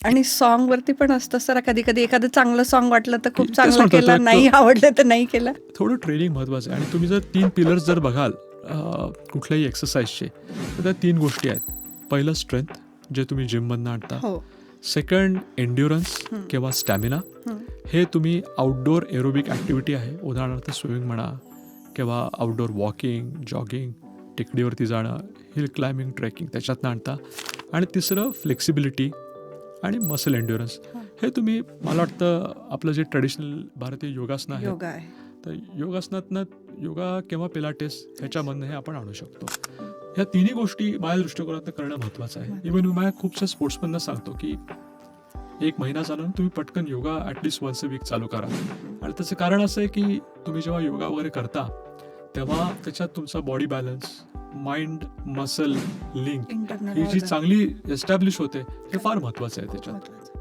आणि सॉन्ग वरती पण असतं सर, कधी कधी एखादं चांगलं सॉन्ग वाटलं तर खूप तेच चांगलं म्हणतो, केलं, नाही आवडलं तर नाही केलं. थोडं ट्रेनिंग महत्त्वाचं आहे. आणि तुम्ही जर 3 पिलर्स जर बघाल कुठल्याही एक्सरसाइजचे, तर त्या 3 गोष्टी आहेत. पहिलं स्ट्रेंथ, जे तुम्ही जिममधनं आणता. हो. सेकंड एन्ड्युरन्स किंवा स्टॅमिना. हे तुम्ही आउटडोअर एरोबिक ॲक्टिव्हिटी आहे, उदाहरणार्थ स्विमिंग म्हणा किंवा आउटडोअर वॉकिंग, जॉगिंग, टेकडीवरती जाणं, हिल क्लाइम्बिंग, ट्रेकिंग त्याच्यातनं आणता. आणि तिसरं फ्लेक्सिबिलिटी आणि मसल एन्ड्युरन्स. हे तुम्ही, मला वाटतं आपलं जे ट्रेडिशनल भारतीय योगासनं आहे, योगा आहे. तर योगासनातनं योगा किंवा पिलाटेस ह्याच्यामधनं हे आपण आणू शकतो. ह्या तिन्ही गोष्टी माझ्या दृष्टिकोनातनं करणं महत्त्वाचं आहे. इव्हन मी माझ्या खूपशा स्पोर्ट्समधनं सांगतो की 1 महिना चालून तुम्ही पटकन yoga at least once a week चालू करा. आणि त्याचं कारण असं आहे की तुम्ही जेव्हा योगा वगैरे करता तेव्हा त्याच्यात तुमचा body balance, mind muscle link ही जी इंटरनल चांगली एस्टॅब्लिश होते, हे फार महत्त्वाचं आहे त्याच्यात.